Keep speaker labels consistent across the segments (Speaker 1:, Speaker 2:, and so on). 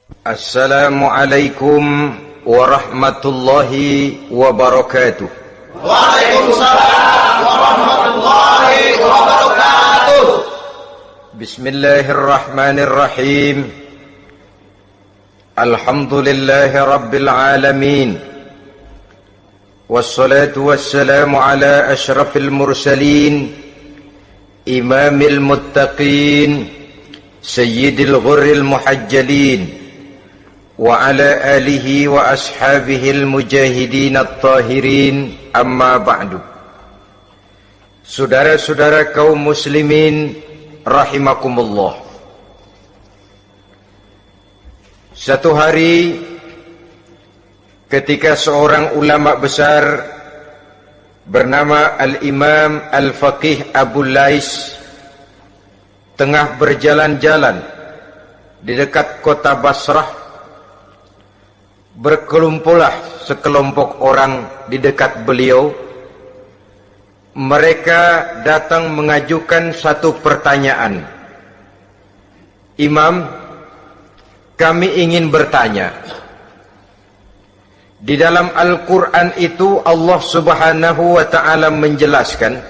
Speaker 1: Assalamualaikum warahmatullahi wabarakatuh.
Speaker 2: Waalaikumsalam warahmatullahi wabarakatuh.
Speaker 1: Bismillahirrahmanirrahim. Alhamdulillahi rabbil alamin. Wassalatu wassalamu ala ashrafil mursalin, imamil muttaqin, sayyidil ghurril muhajjalin, wa ala alihi wa ashabihil mujahidin at-tahirin, amma ba'du. Saudara-saudara kaum muslimin rahimakumullah. Satu hari ketika seorang ulama besar bernama Al-Imam Al-Faqih Abu Lais tengah berjalan-jalan di dekat kota Basrah, berkelumpulah sekelompok orang di dekat beliau. Mereka datang mengajukan satu pertanyaan. Imam, kami ingin bertanya. Di dalam Al-Quran itu Allah Subhanahu wa ta'ala menjelaskan,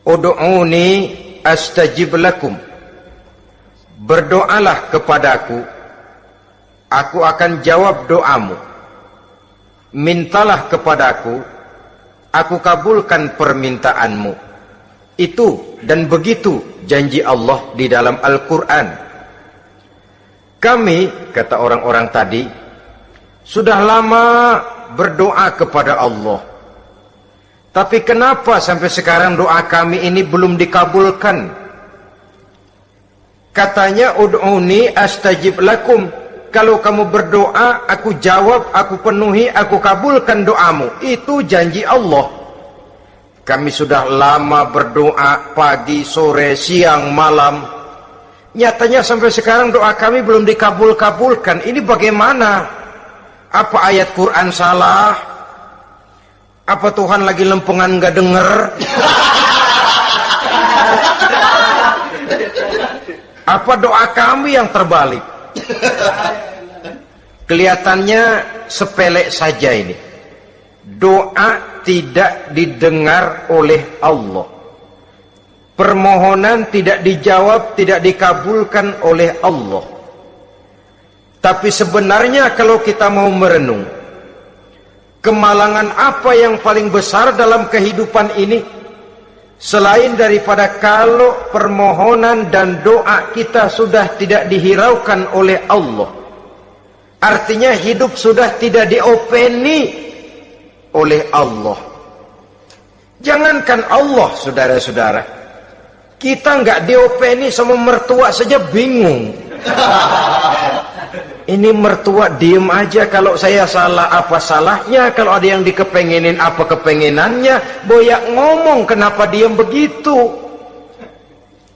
Speaker 1: Ud'uni astajib lakum. Berdoalah kepadaku, aku akan jawab doamu. Mintalah kepadaku, aku kabulkan permintaanmu. Itu dan begitu janji Allah di dalam Al-Quran. Kami, kata orang-orang tadi, sudah lama berdoa kepada Allah. Tapi kenapa sampai sekarang doa kami ini belum dikabulkan? Katanya, Ud'uni astajib lakum. Kalau kamu berdoa, aku jawab, aku penuhi, aku kabulkan doamu. Itu janji Allah. Kami sudah lama berdoa pagi, sore, siang, malam. Nyatanya sampai sekarang doa kami belum dikabul-kabulkan. Ini bagaimana? Apa ayat Quran salah? Apa Tuhan lagi lempengan gak denger? Apa doa kami yang terbalik? Kelihatannya sepele saja ini. Doa tidak didengar oleh Allah. Permohonan tidak dijawab, tidak dikabulkan oleh Allah. Tapi sebenarnya kalau kita mau merenung, kemalangan apa yang paling besar dalam kehidupan ini, selain daripada kalau permohonan dan doa kita sudah tidak dihiraukan oleh Allah. Artinya hidup sudah tidak diopeni oleh Allah. Jangankan Allah, saudara-saudara, kita nggak diopeni sama mertua saja bingung. Ini mertua diem aja, kalau saya salah apa salahnya, kalau ada yang dikepengenin apa kepengenannya, boyak ngomong kenapa diem begitu.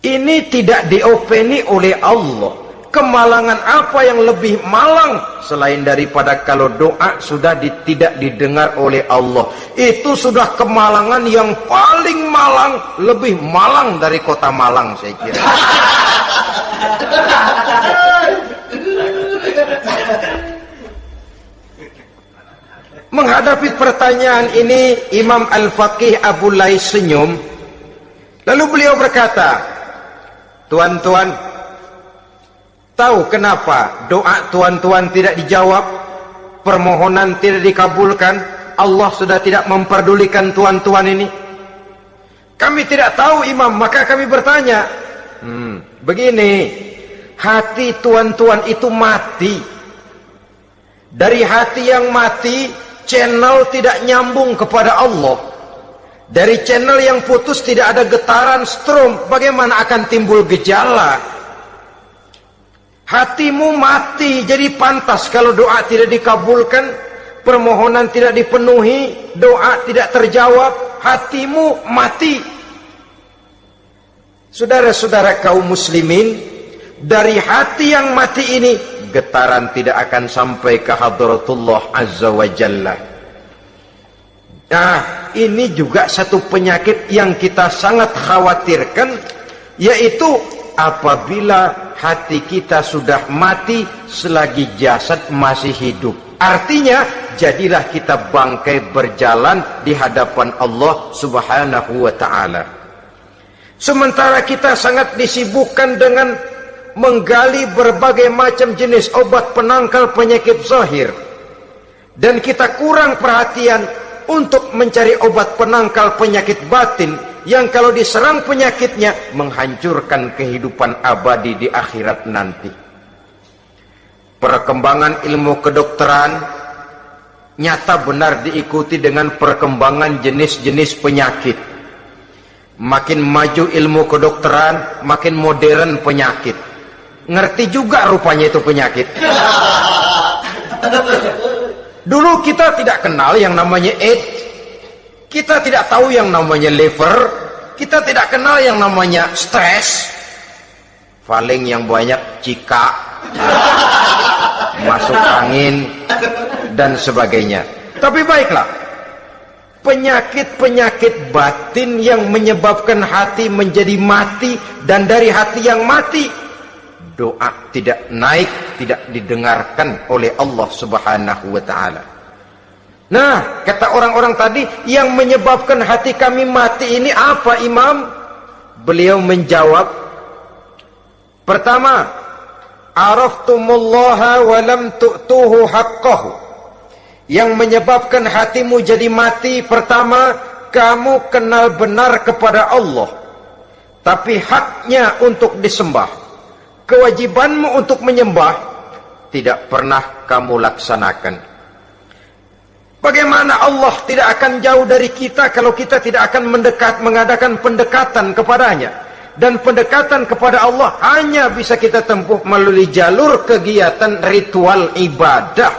Speaker 1: Ini tidak diopeni oleh Allah. Kemalangan apa yang lebih malang selain daripada kalau doa sudah tidak didengar oleh Allah. Itu sudah kemalangan yang paling malang, lebih malang dari kota Malang saya kira. Menghadapi pertanyaan ini, Imam Al-Faqih Abu Lais senyum. Lalu beliau berkata, tuan-tuan, tahu kenapa doa tuan-tuan tidak dijawab, permohonan tidak dikabulkan, Allah sudah tidak memperdulikan tuan-tuan ini? Kami tidak tahu, Imam, maka kami bertanya. Begini, hati tuan-tuan itu mati. Dari hati yang mati, channel tidak nyambung kepada Allah. Dari channel yang putus tidak ada getaran strom, bagaimana akan timbul gejala? Hatimu mati, jadi pantas kalau doa tidak dikabulkan, permohonan tidak dipenuhi, doa tidak terjawab, hatimu mati. Saudara-saudara kaum muslimin, dari hati yang mati ini, getaran tidak akan sampai ke hadratullah azza wa jalla. Nah, ini juga satu penyakit yang kita sangat khawatirkan, yaitu apabila hati kita sudah mati selagi jasad masih hidup. Artinya, jadilah kita bangkai berjalan di hadapan Allah Subhanahu wa ta'ala. Sementara kita sangat disibukkan dengan menggali berbagai macam jenis obat penangkal penyakit zahir, dan kita kurang perhatian untuk mencari obat penangkal penyakit batin yang kalau diserang penyakitnya menghancurkan kehidupan abadi di akhirat nanti. Perkembangan ilmu kedokteran nyata benar diikuti dengan perkembangan jenis-jenis penyakit. Makin maju ilmu kedokteran, makin modern penyakit. Ngerti juga rupanya itu penyakit. Dulu kita tidak kenal yang namanya AIDS. Kita tidak tahu yang namanya liver. Kita tidak kenal yang namanya stres. Paling yang banyak cika, masuk angin, dan sebagainya. Tapi baiklah, penyakit-penyakit batin yang menyebabkan hati menjadi mati, dan dari hati yang mati, doa tidak naik, tidak didengarkan oleh Allah Subhanahu wa ta'ala. Nah, kata orang-orang tadi, yang menyebabkan hati kami mati ini apa, Imam? Beliau menjawab, pertama, araftumullaha wa lam tu'tuhu haqqahu. Yang menyebabkan hatimu jadi mati, pertama, kamu kenal benar kepada Allah, tapi haknya untuk disembah, kewajibanmu untuk menyembah, tidak pernah kamu laksanakan. Bagaimana Allah tidak akan jauh dari kita kalau kita tidak akan mengadakan pendekatan kepadanya? Dan pendekatan kepada Allah hanya bisa kita tempuh melalui jalur kegiatan ritual ibadah.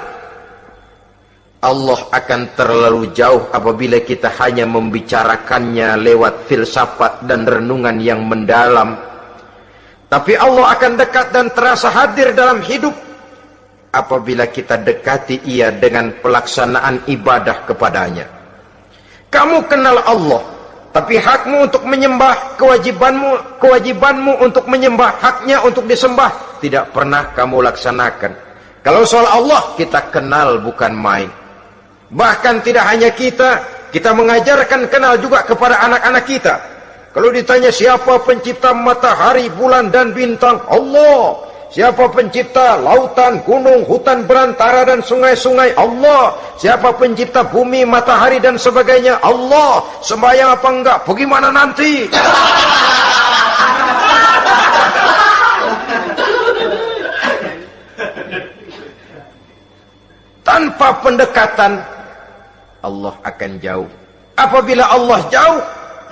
Speaker 1: Allah akan terlalu jauh apabila kita hanya membicarakannya lewat filsafat dan renungan yang mendalam. Tapi Allah akan dekat dan terasa hadir dalam hidup apabila kita dekati ia dengan pelaksanaan ibadah kepadanya. Kamu kenal Allah, tapi hakmu untuk menyembah, kewajibanmu untuk menyembah, haknya untuk disembah, tidak pernah kamu laksanakan. Kalau soal Allah, kita kenal bukan main. Bahkan tidak hanya kita mengajarkan kenal juga kepada anak-anak kita. Kalau ditanya siapa pencipta matahari, bulan, dan bintang? Allah. Siapa pencipta lautan, gunung, hutan belantara, dan sungai-sungai? Allah. Siapa pencipta bumi, matahari, dan sebagainya? Allah. Sembahyang apa enggak? Bagaimana nanti? Tanpa pendekatan, Allah akan jauh. Apabila Allah jauh,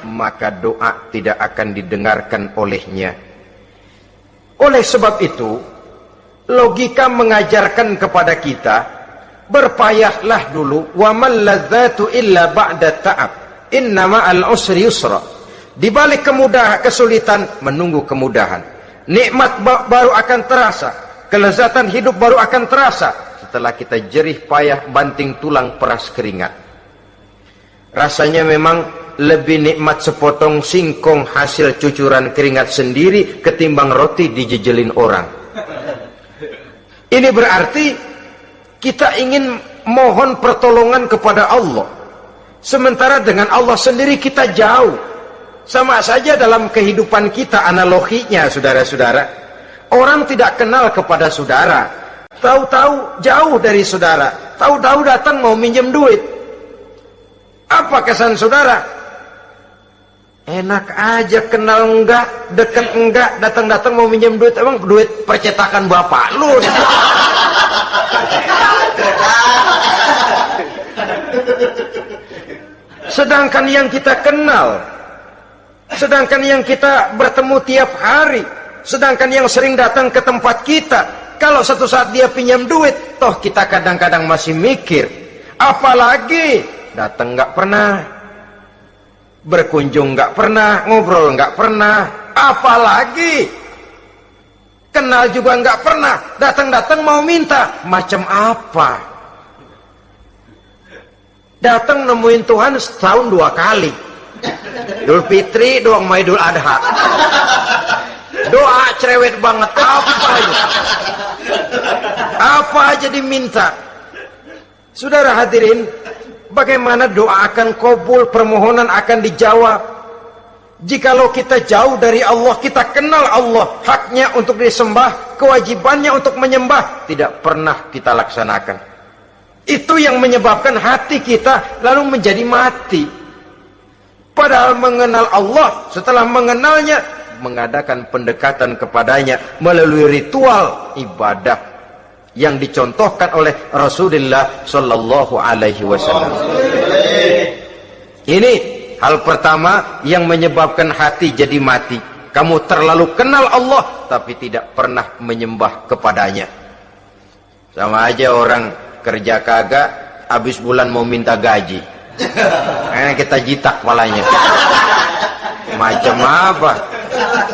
Speaker 1: maka doa tidak akan didengarkan olehnya. Oleh sebab itu, logika mengajarkan kepada kita, berpayahlah dulu, wa mal ladzatu illa ba'da ta'ab, innama al-usri yusra. Di balik kesulitan menunggu kemudahan. Nikmat baru akan terasa, kelezatan hidup baru akan terasa setelah kita jerih payah banting tulang peras keringat. Rasanya memang lebih nikmat sepotong singkong hasil cucuran keringat sendiri ketimbang roti dijejelin orang. Ini berarti kita ingin mohon pertolongan kepada Allah, sementara dengan Allah sendiri kita jauh. Sama saja dalam kehidupan kita analoginya, saudara-saudara. Orang tidak kenal kepada saudara, tahu-tahu jauh dari saudara, tahu-tahu datang mau minjem duit. Apa kesan saudara? Enak aja, kenal enggak, dekat enggak, datang-datang mau minjem duit. Emang duit percetakan bapak lu? Sedangkan yang kita kenal, sedangkan yang kita bertemu tiap hari, sedangkan yang sering datang ke tempat kita, kalau satu saat dia pinjam duit, toh kita kadang-kadang masih mikir, apalagi datang enggak pernah, berkunjung nggak pernah, ngobrol nggak pernah, apalagi kenal juga nggak pernah, datang-datang mau minta, macam apa? Datang nemuin Tuhan setahun 2 kali, Idul Fitri doang sama Idul Adha. Doa cerewet banget. Apa aja diminta. Saudara hadirin, bagaimana doa akan kabul, permohonan akan dijawab? Jikalau kita jauh dari Allah, kita kenal Allah, haknya untuk disembah, kewajibannya untuk menyembah, tidak pernah kita laksanakan. Itu yang menyebabkan hati kita lalu menjadi mati. Padahal mengenal Allah, setelah mengenalnya, mengadakan pendekatan kepadanya melalui ritual ibadah yang dicontohkan oleh Rasulullah Sallallahu Alaihi Wasallam. Ini hal pertama yang menyebabkan hati jadi mati. Kamu terlalu kenal Allah tapi tidak pernah menyembah kepadanya. Sama aja orang kerja kagak, habis bulan mau minta gaji. Kita jitak kepalanya. Macam apa?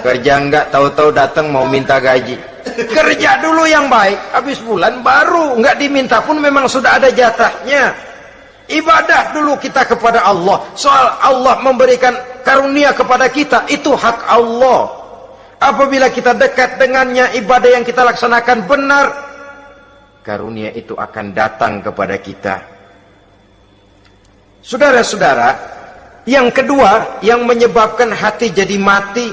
Speaker 1: Kerja enggak, tahu-tahu datang mau minta gaji. Kerja dulu yang baik, habis bulan baru enggak diminta pun memang sudah ada jatahnya. Ibadah dulu kita kepada Allah. Soal Allah memberikan karunia kepada kita, itu hak Allah. Apabila kita dekat dengannya, ibadah yang kita laksanakan benar, karunia itu akan datang kepada kita. Saudara-saudara, yang kedua yang menyebabkan hati jadi mati,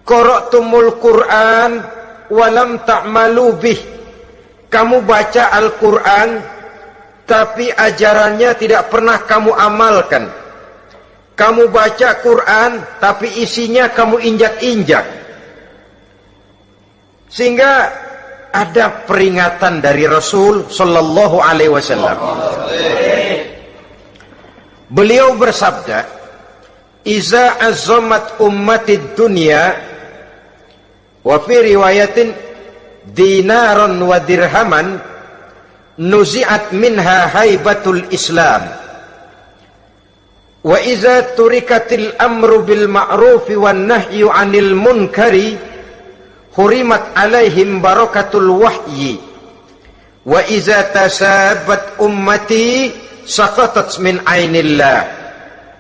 Speaker 1: qara'tumul Qur'an walam ta'malu bih. Kamu baca Al-Qur'an tapi ajarannya tidak pernah kamu amalkan. Kamu baca Quran tapi isinya kamu injak-injak. Sehingga ada peringatan dari Rasul Sallallahu Alaihi Wasallam. Beliau bersabda, "Iza azzamat ummatid dunya wa fi riwayatin dinaron wa dirhaman nuzi'at minha haibatul Islam. Wa iza turikatil amru bil ma'rufi wan nahyu 'anil munkari hurimat alaihim barakatul wahyi. Wa iza tasabat ummati saqatat min ainillah."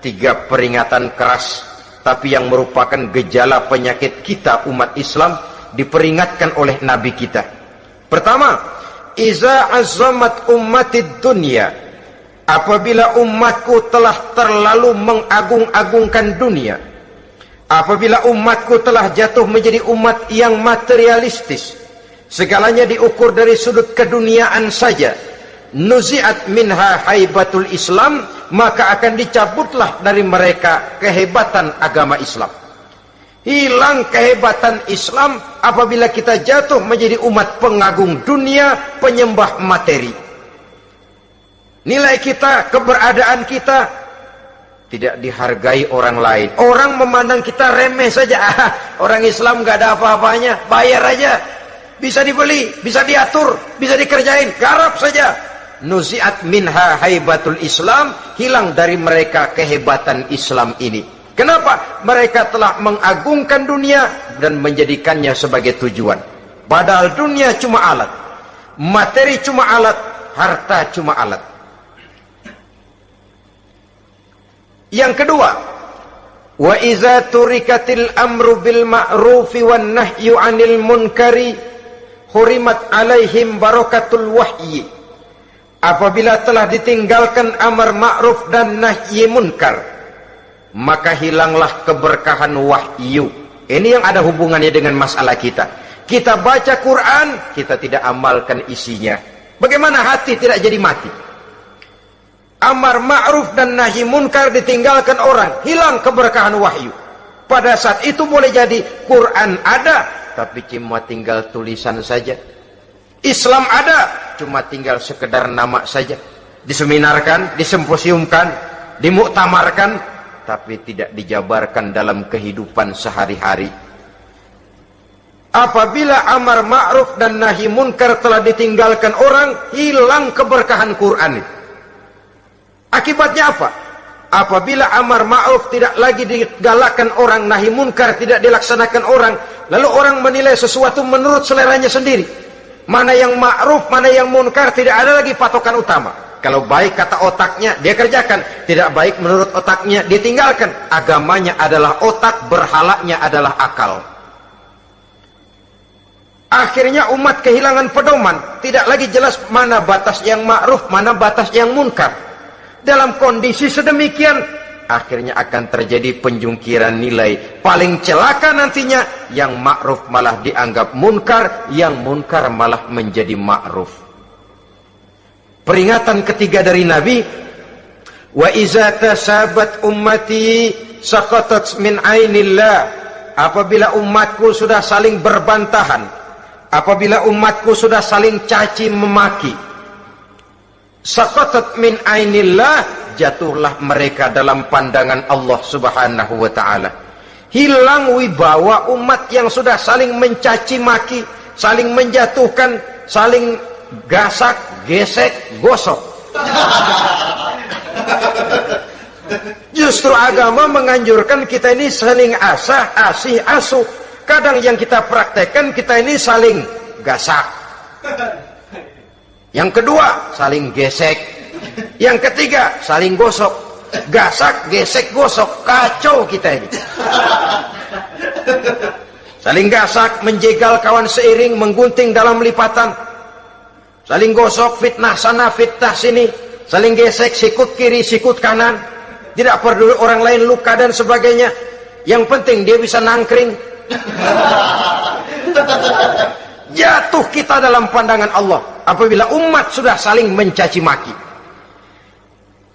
Speaker 1: Tiga peringatan keras tapi yang merupakan gejala penyakit kita umat Islam diperingatkan oleh Nabi kita. Pertama, iza azzamat ummatid dunya, apabila umatku telah terlalu mengagung-agungkan dunia, apabila umatku telah jatuh menjadi umat yang materialistis, segalanya diukur dari sudut keduniaan saja, nuzi'at minha haibatul Islam, maka akan dicabutlah dari mereka kehebatan agama Islam. Hilang kehebatan Islam apabila kita jatuh menjadi umat pengagung dunia, penyembah materi. Nilai kita, keberadaan kita tidak dihargai orang lain. Orang memandang kita remeh saja. Orang Islam gak ada apa-apanya, bayar aja. Bisa dibeli, bisa diatur, bisa dikerjain, garap saja. Nuzi'at minha haibatul Islam, hilang dari mereka kehebatan Islam ini. Kenapa? Mereka telah mengagungkan dunia dan menjadikannya sebagai tujuan. Padahal dunia cuma alat, materi cuma alat, harta cuma alat. Yang kedua, wa iza turikatil amru bil ma'rufi wan nahyu 'anil munkari hurimat alaihim barakatul wahyi. Apabila telah ditinggalkan amar ma'ruf dan nahi munkar, maka hilanglah keberkahan wahyu. Ini yang ada hubungannya dengan masalah kita. Kita baca Quran, kita tidak amalkan isinya. Bagaimana hati tidak jadi mati? Amar ma'ruf dan nahi munkar ditinggalkan orang, hilang keberkahan wahyu. Pada saat itu boleh jadi Quran ada, tapi cuma tinggal tulisan saja. Islam ada, cuma tinggal sekedar nama saja. Diseminarkan, disemposiumkan, dimuktamarkan, tapi tidak dijabarkan dalam kehidupan sehari-hari. Apabila amar ma'ruf dan nahi munkar telah ditinggalkan orang, hilang keberkahan Quran. Akibatnya apa? Apabila amar ma'ruf tidak lagi digalakkan orang, nahi munkar tidak dilaksanakan orang, lalu orang menilai sesuatu menurut seleranya sendiri. Mana yang ma'ruf, mana yang munkar, tidak ada lagi patokan utama. Kalau baik kata otaknya, dia kerjakan. Tidak baik menurut otaknya, dia tinggalkan. Agamanya adalah otak, berhalanya adalah akal. Akhirnya umat kehilangan pedoman, tidak lagi jelas mana batas yang ma'ruf, mana batas yang munkar. Dalam kondisi sedemikian, akhirnya akan terjadi penjungkiran nilai. Paling celaka nantinya, yang ma'ruf malah dianggap munkar, yang munkar malah menjadi ma'ruf. Peringatan ketiga dari Nabi, wa iza tasabat ummati saqatat min ainillah. Apabila umatku sudah saling berbantahan, apabila umatku sudah saling caci memaki, saqatat min ainillah, jatuhlah mereka dalam pandangan Allah Subhanahu wa ta'ala. Hilang wibawa umat yang sudah saling mencaci maki, saling menjatuhkan, saling gasak, gesek, gosok. Justru agama menganjurkan kita ini saling asih asuh. Kadang yang kita praktekkan, kita ini saling gasak. Yang kedua, saling gesek. Yang ketiga, saling gosok. Gasak, gesek, gosok. Kacau kita ini. Saling gasak, menjegal kawan seiring, menggunting dalam lipatan. Saling gosok, fitnah sana, fitnah sini. Saling gesek, sikut kiri, sikut kanan. Tidak peduli orang lain luka dan sebagainya. Yang penting dia bisa nangkring. Jatuh kita dalam pandangan Allah apabila umat sudah saling mencaci maki.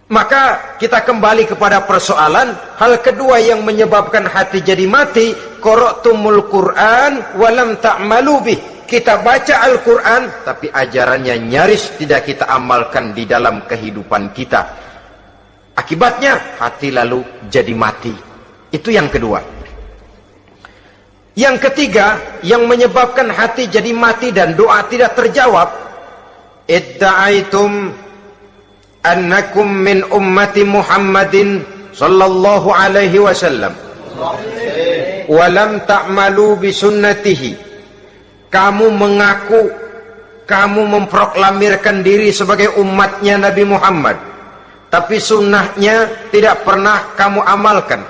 Speaker 1: Maka kita kembali kepada persoalan. Hal kedua yang menyebabkan hati jadi mati, qara'tumul Qur'an walam ta'malu bih. Kita baca Al-Quran tapi ajarannya nyaris tidak kita amalkan di dalam kehidupan kita. Akibatnya hati lalu jadi mati. Itu yang kedua. Yang ketiga yang menyebabkan hati jadi mati dan doa tidak terjawab, idda'aitum annakum min ummati Muhammadin sallallahu alaihi wasallam wa lam ta'malu bi sunnatihi. Kamu mengaku, kamu memproklamirkan diri sebagai umatnya Nabi Muhammad, tapi sunnahnya tidak pernah kamu amalkan.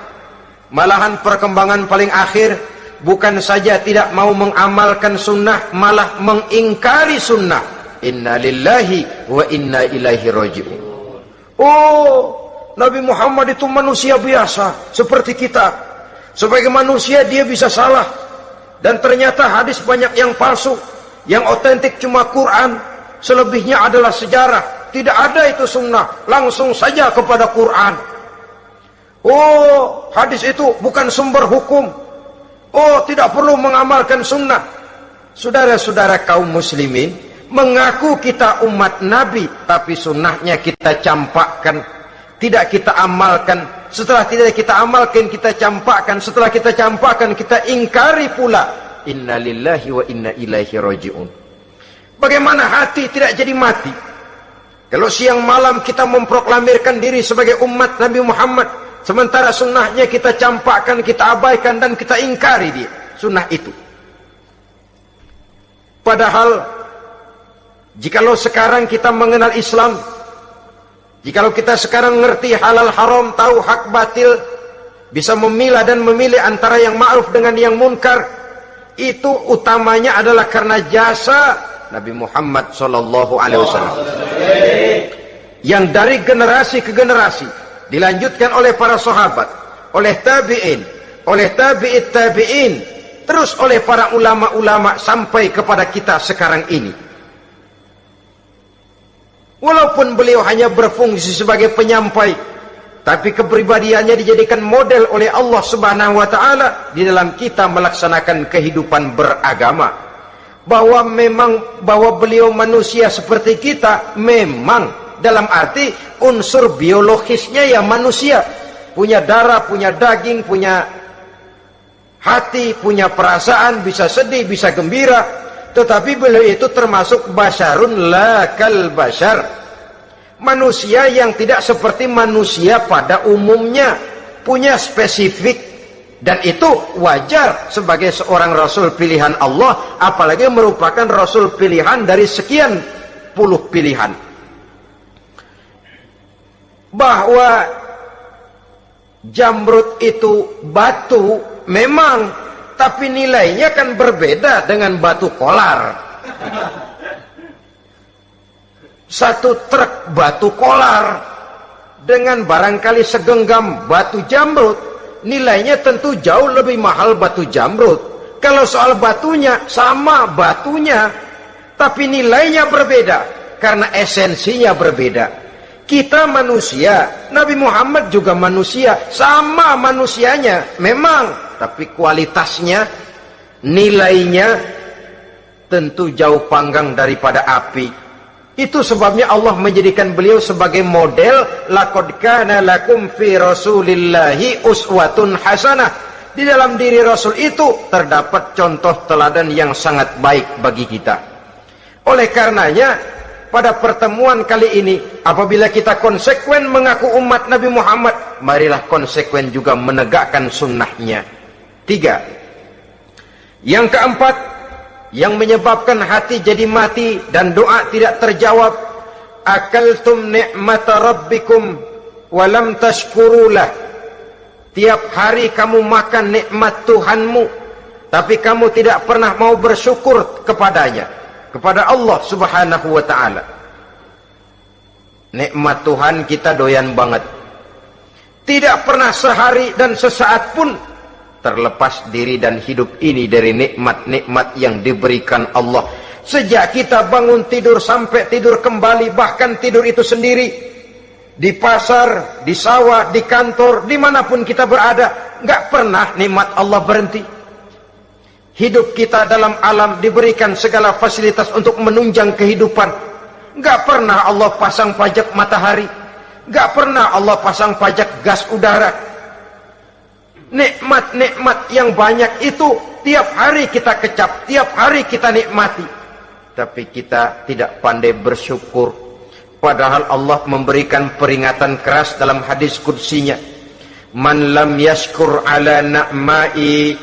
Speaker 1: Malahan perkembangan paling akhir, bukan saja tidak mau mengamalkan sunnah, malah mengingkari sunnah. Inna lillahi wa inna ilaihi raji'un. Oh, Nabi Muhammad itu manusia biasa seperti kita. Sebagai manusia dia bisa salah. Dan ternyata hadis banyak yang palsu. Yang otentik cuma Quran. Selebihnya adalah sejarah. Tidak ada itu sunnah. Langsung saja kepada Quran. Oh, hadis itu bukan sumber hukum. Oh, tidak perlu mengamalkan sunnah. Saudara-saudara kaum muslimin, mengaku kita umat Nabi, tapi sunnahnya kita campakkan, tidak kita amalkan. Setelah tidak kita amalkan, kita campakkan. Setelah kita campakkan, kita ingkari pula. Inna lillahi wa inna ilaihi raji'un. Bagaimana hati tidak jadi mati? Kalau siang malam kita memproklamirkan diri sebagai umat Nabi Muhammad, sementara sunnahnya kita campakkan, kita abaikan, dan kita ingkari dia, sunnah itu. Padahal jikalau sekarang kita mengenal Islam, jikalau kita sekarang ngerti halal haram, tahu hak batil, bisa memilah dan memilih antara yang ma'ruf dengan yang munkar, itu utamanya adalah karena jasa Nabi Muhammad SAW, yang dari generasi ke generasi dilanjutkan oleh para sahabat, oleh tabi'in, oleh tabi'it tabi'in, terus oleh para ulama-ulama sampai kepada kita sekarang ini. Walaupun beliau hanya berfungsi sebagai penyampai, tapi kepribadiannya dijadikan model oleh Allah Subhanahu wa ta'ala di dalam kita melaksanakan kehidupan beragama. Bahwa beliau manusia seperti kita, memang dalam arti unsur biologisnya ya manusia, punya darah, punya daging, punya hati, punya perasaan, bisa sedih, bisa gembira. Tetapi beliau itu termasuk basyarun la kal basyar, manusia yang tidak seperti manusia pada umumnya, punya spesifik. Dan itu wajar sebagai seorang Rasul pilihan Allah, apalagi merupakan Rasul pilihan dari sekian puluh pilihan. Bahwa Jamrud itu batu, memang tapi nilainya kan berbeda dengan batu kolar. Satu truk batu kolar dengan barangkali segenggam batu jamrut, nilainya tentu jauh lebih mahal batu jamrut. Kalau soal batunya, sama batunya, tapi nilainya berbeda karena esensinya berbeda. Kita manusia, Nabi Muhammad juga manusia, sama manusianya memang, tapi kualitasnya, nilainya tentu jauh panggang daripada api. Itu sebabnya Allah menjadikan beliau sebagai model. Laqad kana lakum fi rasulillahi uswatun hasanah. Di dalam diri Rasul itu terdapat contoh teladan yang sangat baik bagi kita. Oleh karenanya, pada pertemuan kali ini, apabila kita konsekuen mengaku umat Nabi Muhammad, marilah konsekuen juga menegakkan sunnahnya. 3. Yang keempat, yang menyebabkan hati jadi mati dan doa tidak terjawab, akaltum ni'mata rabbikum walam tashkurulah. Tiap hari kamu makan nikmat Tuhanmu, tapi kamu tidak pernah mau bersyukur kepadanya, kepada Allah subhanahu wa ta'ala. Nikmat Tuhan kita doyan banget. Tidak pernah sehari dan sesaat pun terlepas diri dan hidup ini dari nikmat-nikmat yang diberikan Allah. Sejak kita bangun tidur sampai tidur kembali, bahkan tidur itu sendiri, di pasar, di sawah, di kantor, dimanapun kita berada, nggak pernah nikmat Allah berhenti. Hidup kita dalam alam diberikan segala fasilitas untuk menunjang kehidupan. Nggak pernah Allah pasang pajak matahari, nggak pernah Allah pasang pajak gas udara. Nikmat-nikmat yang banyak itu tiap hari kita kecap, tiap hari kita nikmati, tapi kita tidak pandai bersyukur. Padahal Allah memberikan peringatan keras dalam hadis qudsinya, man lam yashkur ala na'mai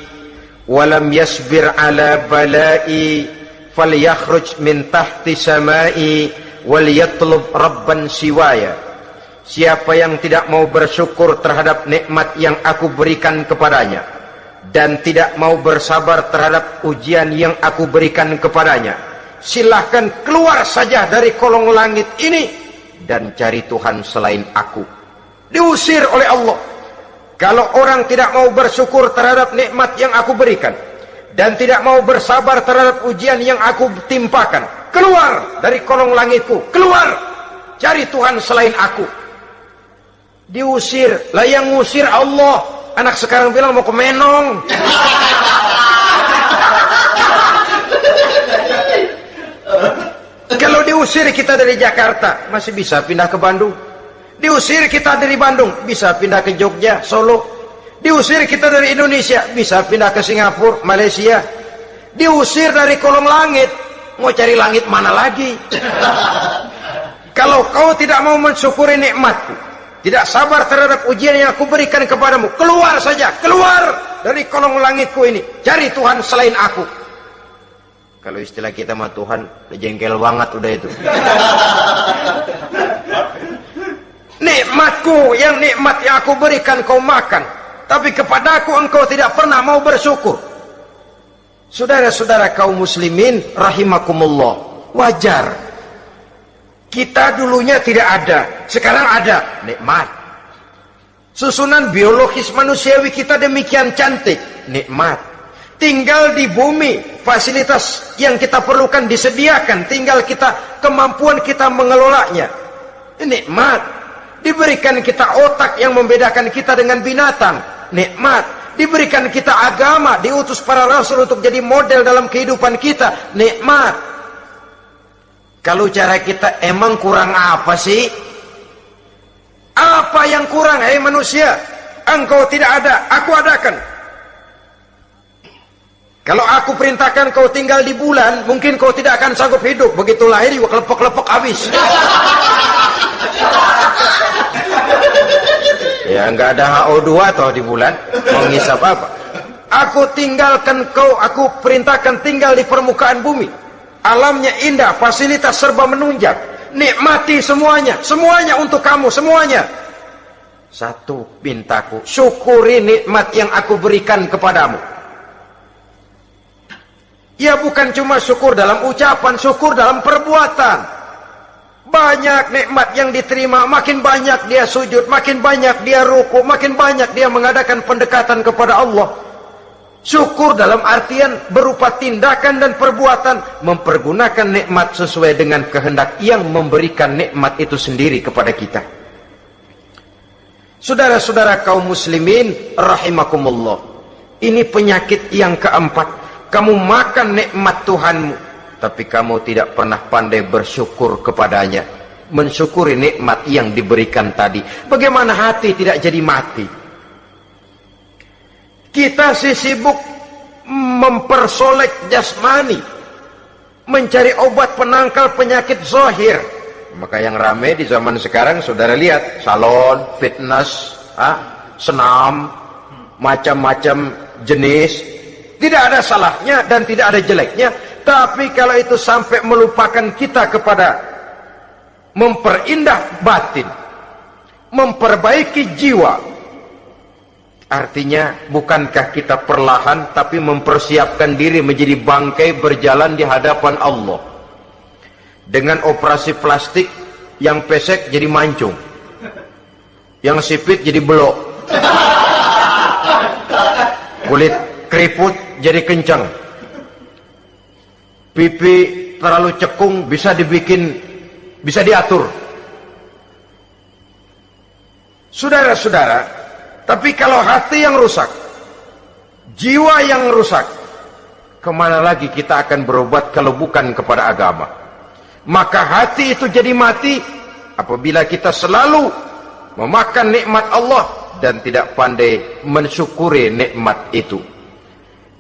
Speaker 1: walam yasbir ala balai falyakhruj min tahti samai wal yatlub rabban siwaya. Siapa yang tidak mau bersyukur terhadap nikmat yang aku berikan kepadanya dan tidak mau bersabar terhadap ujian yang aku berikan kepadanya, silahkan keluar saja dari kolong langit ini dan cari Tuhan selain aku. Diusir oleh Allah. Kalau orang tidak mau bersyukur terhadap nikmat yang aku berikan dan tidak mau bersabar terhadap ujian yang aku timpakan, keluar dari kolong langitku, keluar, cari Tuhan selain aku. Diusir. Lah yang ngusir Allah. Anak sekarang bilang mau ke Menong. Kalau diusir kita dari Jakarta, masih bisa pindah ke Bandung. Diusir kita dari Bandung, bisa pindah ke Jogja, Solo. Diusir kita dari Indonesia, bisa pindah ke Singapura, Malaysia. Diusir dari kolong langit, mau cari langit mana lagi? Kalau kau tidak mau mensyukuri nikmatku, tidak sabar terhadap ujian yang aku berikan kepadamu, keluar saja, keluar dari kolong langitku ini, cari Tuhan selain aku. Kalau istilah kita mah Tuhan, jengkel banget udah itu. Nikmatku, yang nikmat yang aku berikan kau makan, tapi kepadaku engkau tidak pernah mau bersyukur. Saudara-saudara kaum muslimin rahimakumullah, wajar. Kita dulunya tidak ada, sekarang ada, nikmat. Susunan biologis manusiawi kita demikian cantik, nikmat. Tinggal di bumi, fasilitas yang kita perlukan disediakan, tinggal kita, kemampuan kita mengelolanya, nikmat. Diberikan kita otak yang membedakan kita dengan binatang, nikmat. Diberikan kita agama, diutus para rasul untuk jadi model dalam kehidupan kita, nikmat. Kalau cara kita emang kurang apa sih? Apa yang kurang, hei manusia? Engkau tidak ada, aku adakan. Kalau aku perintahkan kau tinggal di bulan, mungkin kau tidak akan sanggup hidup. Begitu lahir juga kelepek-kelepek habis. Ya nggak ada HO2 toh di bulan, mau ngisap apa? Aku tinggalkan kau, aku perintahkan tinggal di permukaan bumi. Alamnya indah, fasilitas serba menunjang, nikmati semuanya, semuanya untuk kamu, semuanya. Satu pintaku, syukuri nikmat yang aku berikan kepadamu. Ya bukan cuma syukur dalam ucapan, syukur dalam perbuatan. Banyak nikmat yang diterima, makin banyak dia sujud, makin banyak dia ruku, makin banyak dia mengadakan pendekatan kepada Allah. Syukur dalam artian berupa tindakan dan perbuatan, mempergunakan nikmat sesuai dengan kehendak yang memberikan nikmat itu sendiri kepada kita. Saudara-saudara kaum muslimin rahimakumullah, ini penyakit yang keempat. Kamu makan nikmat Tuhanmu, tapi kamu tidak pernah pandai bersyukur kepadanya, mensyukuri nikmat yang diberikan tadi. Bagaimana hati tidak jadi mati? Kita sibuk mempersolek jasmani, mencari obat penangkal penyakit zahir. Maka yang ramai di zaman sekarang, saudara lihat, salon, fitness, senam, macam-macam jenis. Tidak ada salahnya dan tidak ada jeleknya. Tapi kalau itu sampai melupakan kita kepada memperindah batin, memperbaiki jiwa, artinya bukankah kita perlahan tapi mempersiapkan diri menjadi bangkai berjalan di hadapan Allah? Dengan operasi plastik, yang pesek jadi mancung, yang sipit jadi belok, kulit keriput jadi kencang, pipi terlalu cekung bisa diatur. Saudara-saudara, tapi kalau hati yang rusak, jiwa yang rusak, kemana lagi kita akan berobat kalau bukan kepada agama? Maka hati itu jadi mati apabila kita selalu memakan nikmat Allah dan tidak pandai mensyukuri nikmat itu.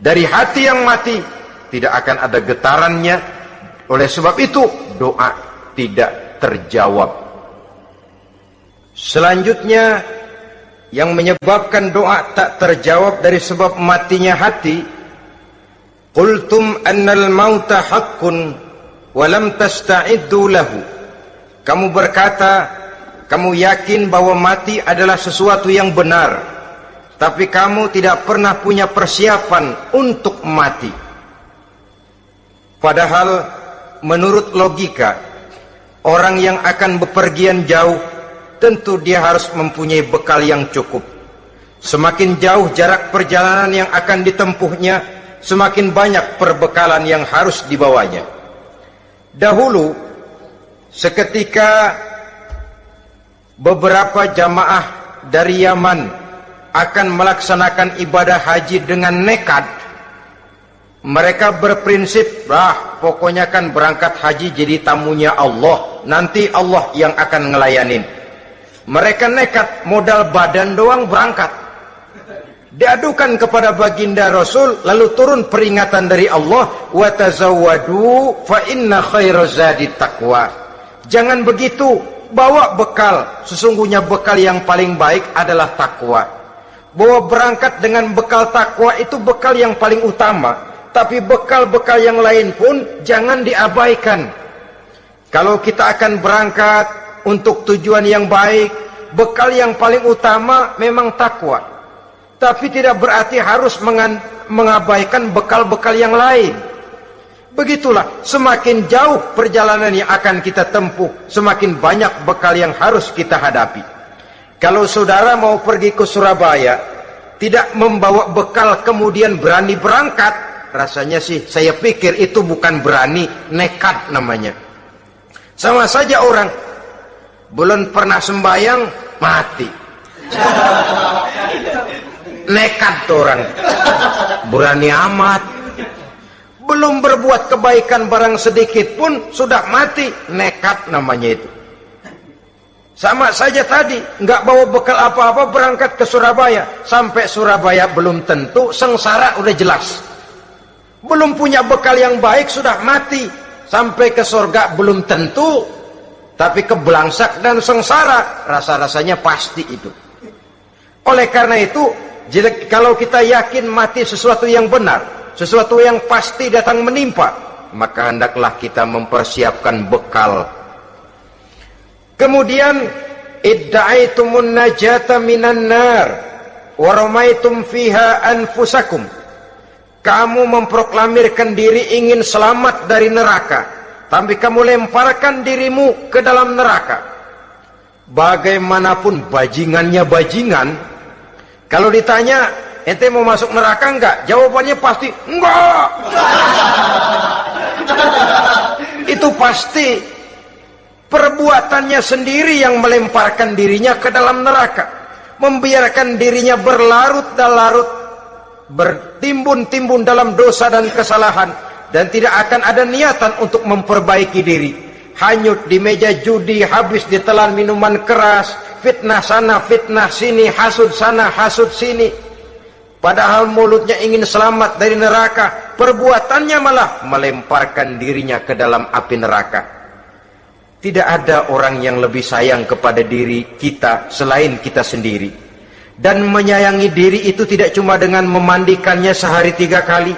Speaker 1: Dari hati yang mati tidak akan ada getarannya. Oleh sebab itu doa tidak terjawab. Selanjutnya yang menyebabkan doa tak terjawab dari sebab matinya hati, qultum annal mauta haqqun wa lam tasta'iddu lahu. Kamu berkata, kamu yakin bahwa mati adalah sesuatu yang benar, tapi kamu tidak pernah punya persiapan untuk mati. Padahal menurut logika, orang yang akan bepergian jauh tentu dia harus mempunyai bekal yang cukup. Semakin jauh jarak perjalanan yang akan ditempuhnya, semakin banyak perbekalan yang harus dibawanya. Dahulu, seketika beberapa jamaah dari Yaman akan melaksanakan ibadah haji dengan nekat, mereka berprinsip, pokoknya kan berangkat haji jadi tamunya Allah, nanti Allah yang akan ngelayanin. Mereka nekat, modal badan doang berangkat. Diadukan kepada baginda Rasul, lalu turun peringatan dari Allah, wa tazawwadu fa inna khairaz zadi taqwa. Jangan begitu, bawa bekal, sesungguhnya bekal yang paling baik adalah takwa. Bahwa berangkat dengan bekal takwa itu bekal yang paling utama, tapi bekal-bekal yang lain pun jangan diabaikan. Kalau kita akan berangkat untuk tujuan yang baik, bekal yang paling utama memang takwa, tapi tidak berarti harus mengabaikan bekal-bekal yang lain. Begitulah, semakin jauh perjalanan yang akan kita tempuh, semakin banyak bekal yang harus kita hadapi. Kalau saudara mau pergi ke Surabaya, tidak membawa bekal kemudian berani berangkat, rasanya sih saya pikir itu bukan berani, nekat namanya. Sama saja orang belum pernah sembahyang mati, nekat tuh orang, berani amat. Belum berbuat kebaikan barang sedikit pun sudah mati, nekat namanya itu. Sama saja tadi, nggak bawa bekal apa-apa berangkat ke Surabaya. Sampai Surabaya belum tentu, sengsara udah jelas. Belum punya bekal yang baik sudah mati. Sampai ke surga belum tentu, tapi kebelangsak dan sengsara, rasa-rasanya pasti itu. Oleh karena itu, kalau kita yakin mati sesuatu yang benar, sesuatu yang pasti datang menimpa, maka hendaklah kita mempersiapkan bekal. Kemudian idda'aitumun najata minan nar wa ramaitum fiha anfusakum. Kamu memproklamirkan diri ingin selamat dari neraka, tapi kamu lemparkan dirimu ke dalam neraka. Bagaimanapun bajingannya bajingan, kalau ditanya, ente mau masuk neraka enggak? Jawabannya pasti enggak. Itu pasti perbuatannya sendiri yang melemparkan dirinya ke dalam neraka, membiarkan dirinya berlarut-larut, bertimbun-timbun dalam dosa dan kesalahan, dan tidak akan ada niatan untuk memperbaiki diri. Hanyut di meja judi, habis ditelan minuman keras, fitnah sana, fitnah sini, hasud sana, hasud sini. Padahal mulutnya ingin selamat dari neraka, perbuatannya malah melemparkan dirinya ke dalam api neraka. Tidak ada orang yang lebih sayang kepada diri kita selain kita sendiri. Dan menyayangi diri itu tidak cuma dengan memandikannya sehari 3 kali,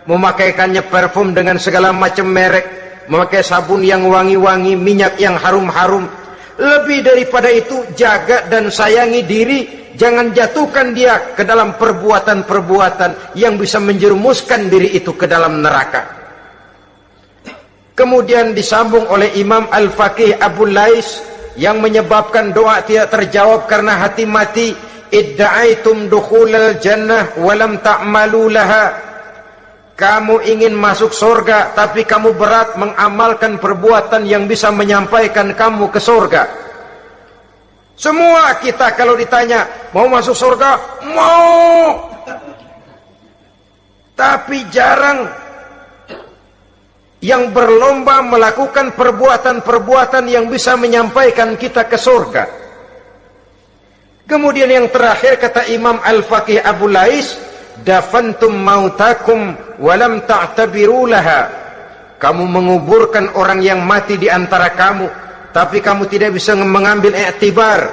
Speaker 1: memakaikannya parfum dengan segala macam merek, memakai sabun yang wangi-wangi, minyak yang harum-harum. Lebih daripada itu, jaga dan sayangi diri. Jangan jatuhkan dia ke dalam perbuatan-perbuatan yang bisa menjerumuskan diri itu ke dalam neraka. Kemudian disambung oleh Imam Al-Faqih Abu Lais yang menyebabkan doa tidak terjawab karena hati mati. Idda'aitum dukhulal jannah walam ta'malu laha. Kamu ingin masuk surga, tapi kamu berat mengamalkan perbuatan yang bisa menyampaikan kamu ke surga. Semua kita kalau ditanya, mau masuk surga? Mau. Tapi jarang yang berlomba melakukan perbuatan-perbuatan yang bisa menyampaikan kita ke surga. Kemudian yang terakhir kata Imam Al-Faqih Abu Lais, dafantum mautakum walam ta'tabiru laha. Kamu menguburkan orang yang mati di antara kamu, tapi kamu tidak bisa mengambil iktibar,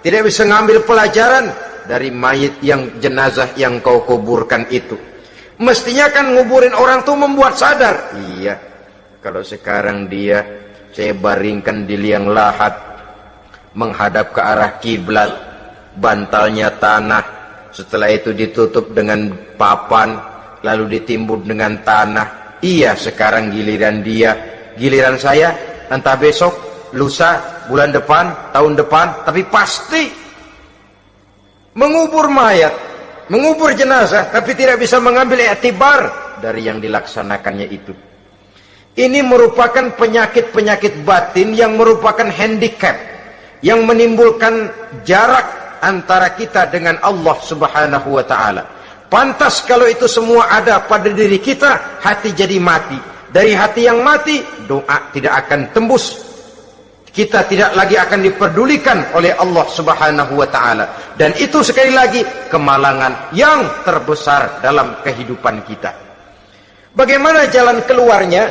Speaker 1: tidak bisa mengambil pelajaran dari mayit yang jenazah yang kau kuburkan itu. Mestinya kan nguburin orang tuh membuat sadar. Iya, kalau sekarang dia saya baringkan di liang lahat, menghadap ke arah kiblat, bantalnya tanah, setelah itu ditutup dengan papan, lalu ditimbun dengan tanah. Iya, sekarang giliran dia, giliran saya, entah besok, lusa, bulan depan, tahun depan, tapi pasti mengubur mayat, mengubur jenazah, tapi tidak bisa mengambil iktibar dari yang dilaksanakannya itu. Ini merupakan penyakit-penyakit batin yang merupakan handicap, yang menimbulkan jarak antara kita dengan Allah Subhanahu wa ta'ala. Pantas kalau itu semua ada pada diri kita, hati jadi mati. Dari hati yang mati, doa tidak akan tembus. Kita tidak lagi akan diperdulikan oleh Allah Subhanahu wa ta'ala. Dan itu sekali lagi kemalangan yang terbesar dalam kehidupan kita. Bagaimana jalan keluarnya?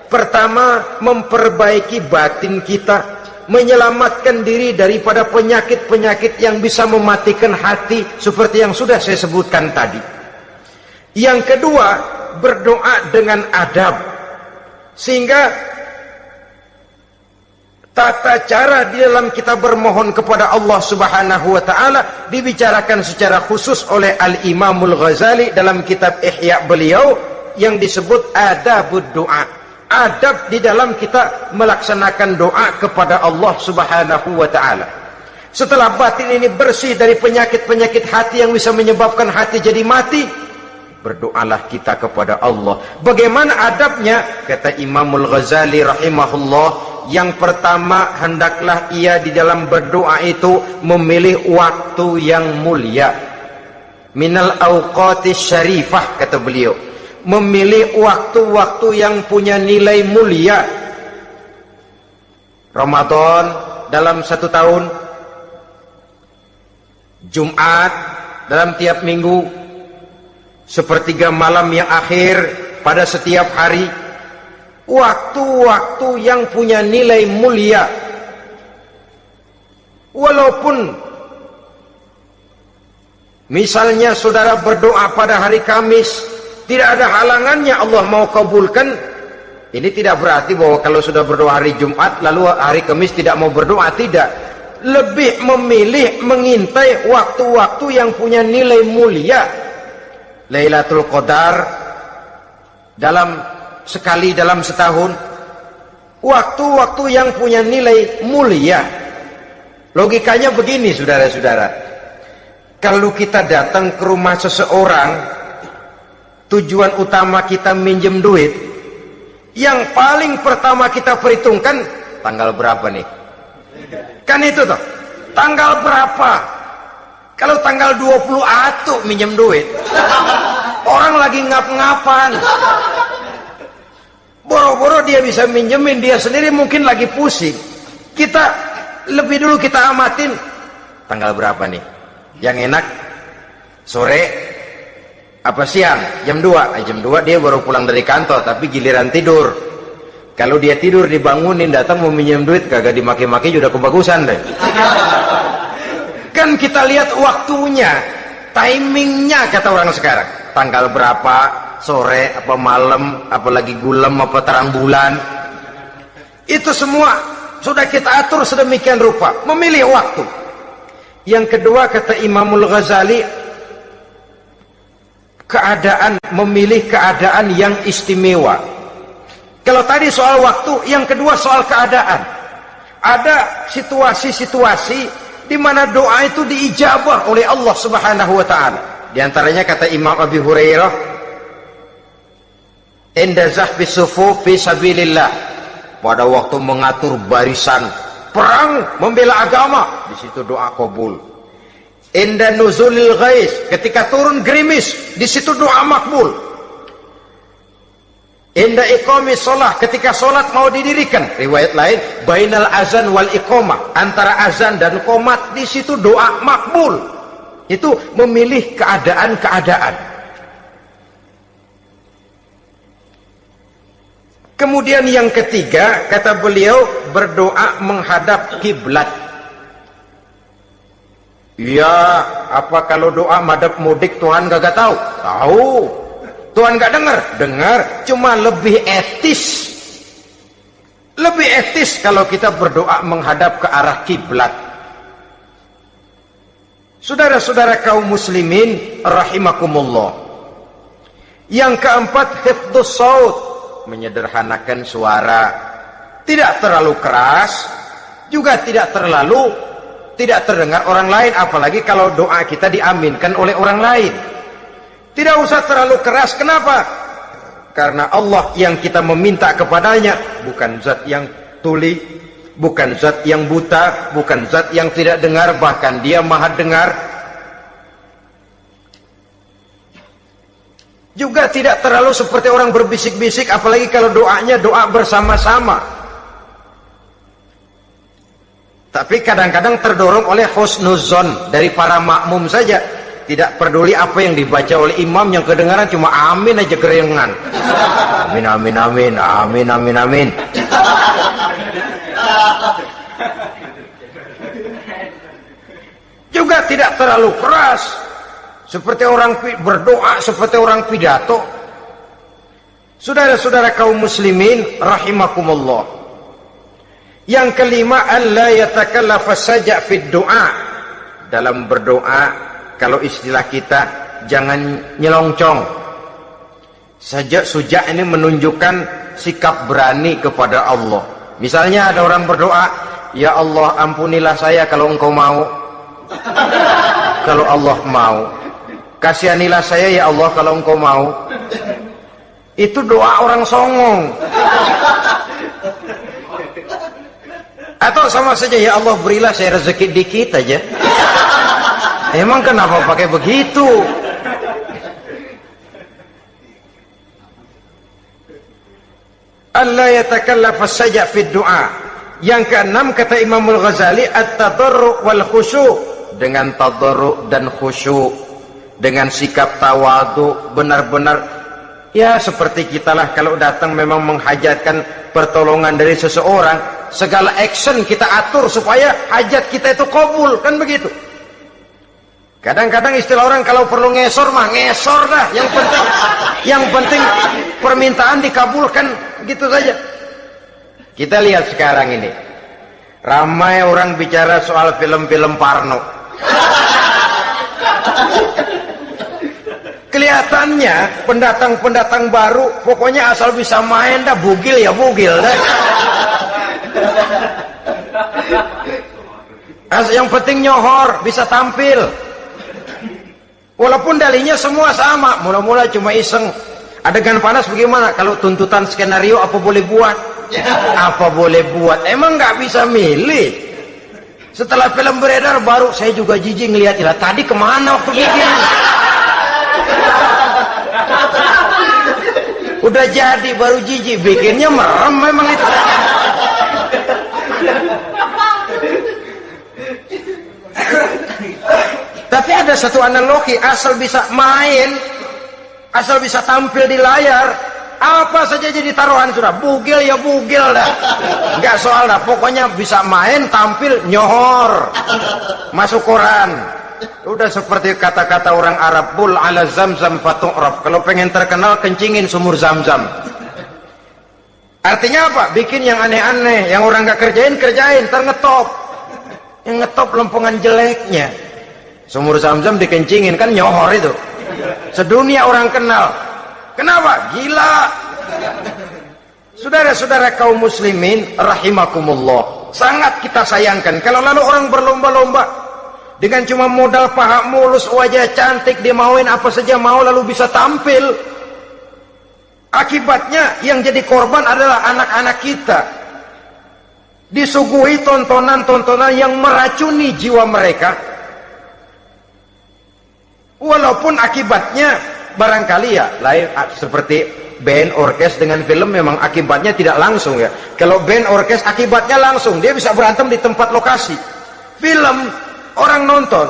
Speaker 1: Pertama, memperbaiki batin kita, menyelamatkan diri daripada penyakit-penyakit yang bisa mematikan hati seperti yang sudah saya sebutkan tadi. Yang kedua, berdoa dengan adab, sehingga tata cara di dalam kita bermohon kepada Allah Subhanahu wa ta'ala dibicarakan secara khusus oleh Al-Imamul Ghazali dalam kitab Ihya beliau yang disebut adabud doa. Adab di dalam kita melaksanakan doa kepada Allah Subhanahu wa ta'ala. Setelah batin ini bersih dari penyakit-penyakit hati yang bisa menyebabkan hati jadi mati, berdoalah kita kepada Allah. Bagaimana adabnya? Kata Imamul Ghazali rahimahullah, yang pertama, hendaklah ia di dalam berdoa itu memilih waktu yang mulia. Minal awqatis syarifah, kata beliau. Memilih waktu-waktu yang punya nilai mulia. Ramadan dalam 1 tahun, Jumat dalam tiap minggu, sepertiga malam yang akhir pada setiap hari. Waktu-waktu yang punya nilai mulia. Walaupun misalnya saudara berdoa pada hari Kamis, tidak ada halangannya Allah mau kabulkan. Ini tidak berarti bahwa kalau sudah berdoa hari Jumat lalu hari Kamis tidak mau berdoa, tidak. Lebih memilih mengintai waktu-waktu yang punya nilai mulia. Lailatul Qadar sekali dalam setahun. Waktu-waktu yang punya nilai mulia. Logikanya begini, saudara-saudara. Kalau kita datang ke rumah seseorang, tujuan utama kita minjem duit, yang paling pertama kita perhitungkan tanggal berapa nih? Kan itu toh, tanggal berapa? Kalau tanggal 20 atuh minjem duit, orang lagi ngap-ngapan, boro-boro dia bisa minjemin, dia sendiri mungkin lagi pusing. Kita lebih dulu kita amatin tanggal berapa nih? Yang enak sore apa siang? Jam 2. Jam 2 dia baru pulang dari kantor, tapi giliran tidur. Kalau dia tidur dibangunin, datang mau minjem duit, kagak dimaki-maki sudah kebagusan deh. Kan kita lihat waktunya, timingnya kata orang sekarang. Tanggal berapa, sore apa malam, apalagi gulem apa terang bulan. Itu semua sudah kita atur sedemikian rupa, memilih waktu. Yang kedua kata Imamul Ghazali, memilih keadaan yang istimewa. Kalau tadi soal waktu, yang kedua soal keadaan. Ada situasi-situasi di mana doa itu diijabah oleh Allah Subhanahu wa taala. Di antaranya kata Imam Abi Hurairah, "Inda zahfi sufuf fi sabilillah." Pada waktu mengatur barisan perang membela agama, di situ doa kabul. Inda nuzulil ghais, ketika turun gerimis, di situ doa makbul. Inda iqamis shalah, ketika salat mau didirikan, riwayat lain bainal azan wal iqamah, antara azan dan qomat, di situ doa makbul. Itu memilih keadaan-keadaan. Kemudian yang ketiga kata beliau, berdoa menghadap kiblat. Ya, apa kalau doa madhab mudik Tuhan gak tahu? Tahu. Tuhan gak dengar? Dengar. Cuma lebih etis. Lebih etis kalau kita berdoa menghadap ke arah kiblat. Saudara-saudara kaum muslimin rahimakumullah. Yang keempat, hifdzus shaut, menyederhanakan suara. Tidak terlalu keras, juga tidak terdengar orang lain, apalagi kalau doa kita diaminkan oleh orang lain. Tidak usah terlalu keras. Kenapa? Karena Allah yang kita meminta kepadanya bukan zat yang tuli, bukan zat yang buta, bukan zat yang tidak dengar, bahkan dia maha dengar. Juga tidak terlalu seperti orang berbisik-bisik, apalagi kalau doanya doa bersama-sama. Tapi kadang-kadang terdorong oleh husnuzon dari para makmum saja. Tidak peduli apa yang dibaca oleh imam, yang kedengaran cuma amin aja kerengan. Amin, amin, amin, amin, amin, amin. Juga tidak terlalu keras, seperti orang berdoa, seperti orang pidato. Saudara-saudara kaum muslimin rahimakumullah. Yang kelima, alla yatakallafa saja' fid du'a. Dalam berdoa, kalau istilah kita, jangan nyelongcong. Suja' ini menunjukkan sikap berani kepada Allah. Misalnya ada orang berdoa, ya Allah ampunilah saya kalau engkau mau. Kalau Allah mau. Kasihanilah saya ya Allah kalau engkau mau. Itu doa orang songong. Atau sama saja, ya Allah berilah saya rezeki dikit aja. Emang kenapa pakai begitu? Allah yatakallafa saja fid du'a. Yang keenam kata Imamul Ghazali, at-tadarru' wal khusyu'. Dengan tadarru' dan khusyu', dengan sikap tawadu, benar-benar ya seperti kita lah kalau datang memang menghajatkan pertolongan dari seseorang, segala action kita atur supaya hajat kita itu kabul, kan begitu. Kadang-kadang istilah orang kalau perlu ngesor mah ngesor dah, yang penting permintaan dikabulkan, gitu saja. Kita lihat sekarang ini, ramai orang bicara soal film-film Parno. Kelihatannya pendatang-pendatang baru pokoknya asal bisa main dah, bugil ya bugil dah. Yang penting nyohor, bisa tampil. Walaupun dalihnya semua sama, mula-mula cuma iseng. Adegan panas bagaimana? Kalau tuntutan skenario apa boleh buat? Apa boleh buat? Emang nggak bisa milih. Setelah film beredar baru saya juga jijik ngeliat, lah tadi kemana waktu bikin? Udah jadi baru jijik, bikinnya merem memang itu. Tapi ada satu analogi, asal bisa main, asal bisa tampil di layar, apa saja jadi taruhan sudah. Bugil ya bugil dah, nggak soal dah, pokoknya bisa main, tampil, nyohor, masuk koran. Udah seperti kata-kata orang Arab, bul ala zamzam fatu'raf. Kalau pengen terkenal, kencingin sumur Zamzam. Artinya apa? Bikin yang aneh-aneh, yang orang nggak kerjain, ngetop. Yang ngetop lempengan jeleknya. Sumur Zamzam dikencingin, kan nyohor itu. Sedunia orang kenal. Kenapa? Gila. Saudara-saudara kaum muslimin rahimakumullah, sangat kita sayangkan kalau lalu orang berlomba-lomba dengan cuma modal paha mulus, wajah cantik, dia mauin apa saja mau lalu bisa tampil. Akibatnya yang jadi korban adalah anak-anak kita. Disuguhi tontonan-tontonan yang meracuni jiwa mereka. Walaupun akibatnya barangkali ya lain, seperti band orkes dengan film memang akibatnya tidak langsung ya. Kalau band orkes akibatnya langsung, dia bisa berantem di tempat lokasi. Film orang nonton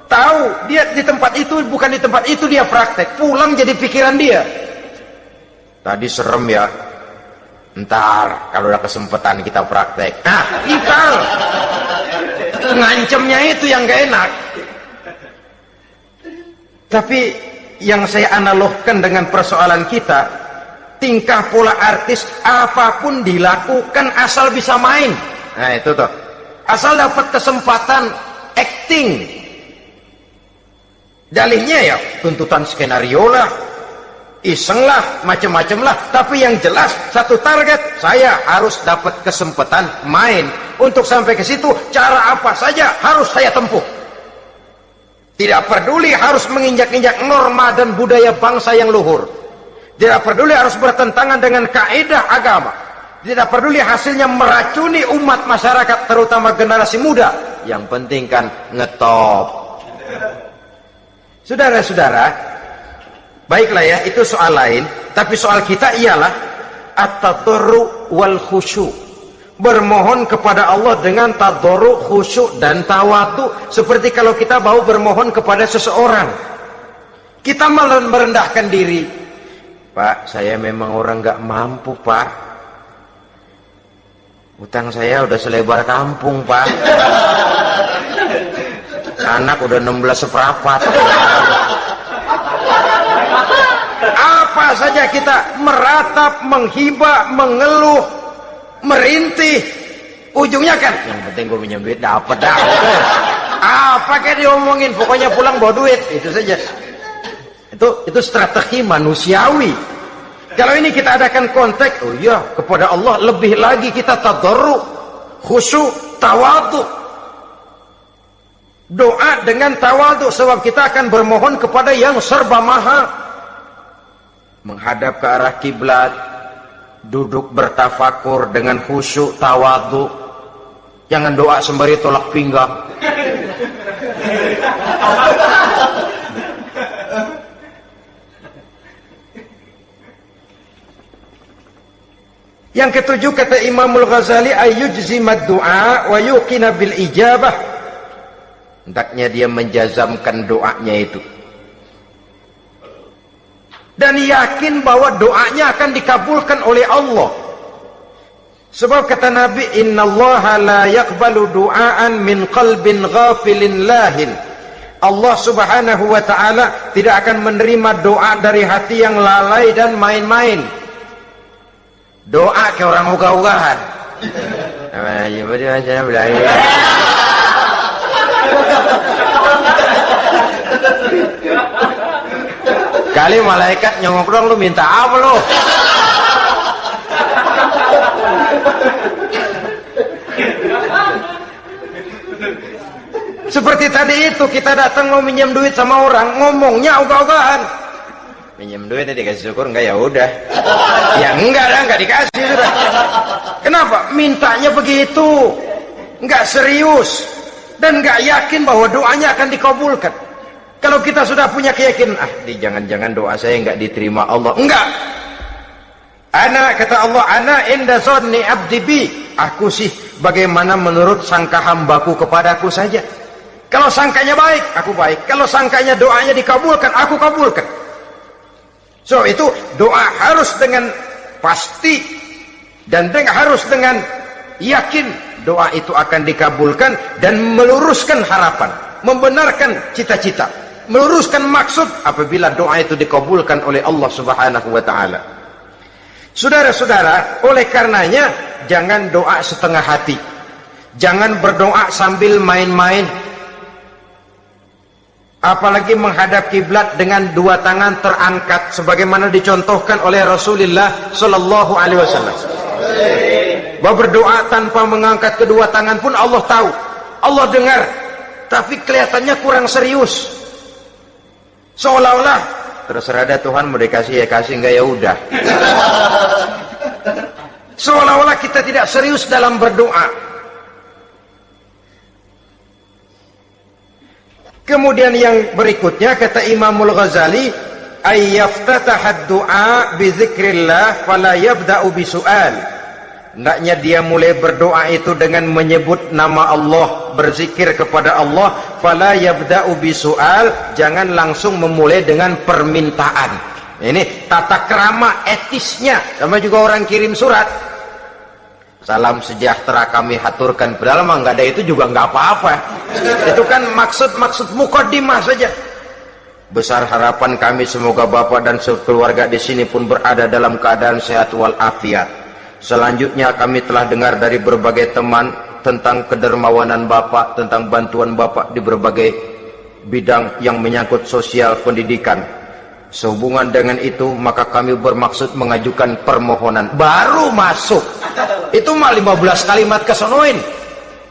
Speaker 1: tahu dia di tempat itu, bukan di tempat itu dia praktek, pulang jadi pikiran dia. Tadi serem ya, ntar kalau ada kesempatan kita praktek. Nah, ntar ngancemnya itu yang gak enak. Tapi yang saya analogkan dengan persoalan kita, tingkah pola artis apapun dilakukan asal bisa main. Nah itu tuh, asal dapat kesempatan acting. Dalihnya ya tuntutan skenario lah, iseng lah, macem-macem lah. Tapi yang jelas satu target, saya harus dapat kesempatan main. Untuk sampai ke situ, cara apa saja harus saya tempuh. Tidak peduli harus menginjak-injak norma dan budaya bangsa yang luhur. Tidak peduli harus bertentangan dengan kaidah agama. Tidak peduli hasilnya meracuni umat masyarakat, terutama generasi muda. Yang penting kan ngetop. Saudara-saudara, baiklah ya, itu soal lain. Tapi soal kita ialah at-tadarru wal khusyu'. Bermohon kepada Allah dengan tadarru, khusyuk dan tawadu. Seperti kalau kita mau bermohon kepada seseorang, kita malah merendahkan diri. Pak, saya memang orang gak mampu pak, utang saya udah selebar kampung pak, anak udah 16 seperempat. Apa saja kita meratap, menghibah, mengeluh, merintih, ujungnya kan yang penting gue pinjam duit dapat dah. Apa kayak diomongin, pokoknya pulang bawa duit, itu saja. Itu strategi manusiawi. Kalau ini kita adakan konteks, oh iya, kepada Allah lebih lagi kita tadarru, khusyuk, tawadu. Doa dengan tawadu, sebab kita akan bermohon kepada yang serba maha. Menghadap ke arah kiblat, duduk bertafakur dengan khusyuk, tawadu. Jangan doa sembari tolak pinggang. Yang ketujuh, kata Imamul Ghazali, ayyujzimad du'a wa yuqina bil ijabah. Hendaknya dia menjazamkan doanya itu dan yakin bahwa doanya akan dikabulkan oleh Allah. Sebab kata Nabi, innallaha la yaqbalu du'aan min qalbin ghafilin lahin. Allah subhanahu wa ta'ala tidak akan menerima doa dari hati yang lalai dan main-main. Doa ke orang ugah-ugahan. kali malaikat nyongok dong, lu minta apa lu? Seperti tadi itu, kita datang mau minjem duit sama orang, ngomongnya ogah-ogahan. Minjem duitnya dikasih syukur, enggak ya udah. Ya enggak dah, enggak dikasih sudah. Kenapa? Mintanya begitu. Enggak serius dan enggak yakin bahwa doanya akan dikabulkan. Kalau kita sudah punya keyakinan, jangan-jangan doa saya enggak diterima Allah. Enggak. Kata Allah, ana inda zanni abdi bi. Aku sih bagaimana menurut sangka hambaku kepadaku saja. Kalau sangkanya baik, aku baik. Kalau sangkanya doanya dikabulkan, aku kabulkan. So itu doa harus dengan pasti dan harus dengan yakin doa itu akan dikabulkan dan meluruskan harapan, membenarkan cita-cita, meluruskan maksud apabila doa itu dikabulkan oleh Allah Subhanahu wa taala. Saudara-saudara, oleh karenanya jangan doa setengah hati. Jangan berdoa sambil main-main. Apalagi menghadap kiblat dengan dua tangan terangkat sebagaimana dicontohkan oleh Rasulullah sallallahu alaihi wasallam. Bahwa berdoa tanpa mengangkat kedua tangan pun Allah tahu, Allah dengar, tapi kelihatannya kurang serius. Seolah-olah terserah ada Tuhan, mau dikasih ya kasih, enggak ya udah. Seolah-olah kita tidak serius dalam berdoa. Kemudian yang berikutnya kata Imamul Ghazali, ayyaftataha du'a bi dzikrillah fala yabda'u bi su'al. Hendaknya dia mulai berdoa itu dengan menyebut nama Allah, berzikir kepada Allah, fala yabda'u bi su'al, jangan langsung memulai dengan permintaan. Ini tata krama etisnya. Sama juga orang kirim surat, salam sejahtera kami haturkan, padahal mah nggak ada itu juga nggak apa-apa. Itu kan maksud mukaddimah saja. Besar harapan kami semoga Bapak dan sekeluarga di sini pun berada dalam keadaan sehat walafiat. Selanjutnya kami telah dengar dari berbagai teman tentang kedermawanan Bapak, tentang bantuan Bapak di berbagai bidang yang menyangkut sosial pendidikan. Sehubungan dengan itu maka kami bermaksud mengajukan permohonan. Baru masuk itu mah 15 kalimat kesonoin,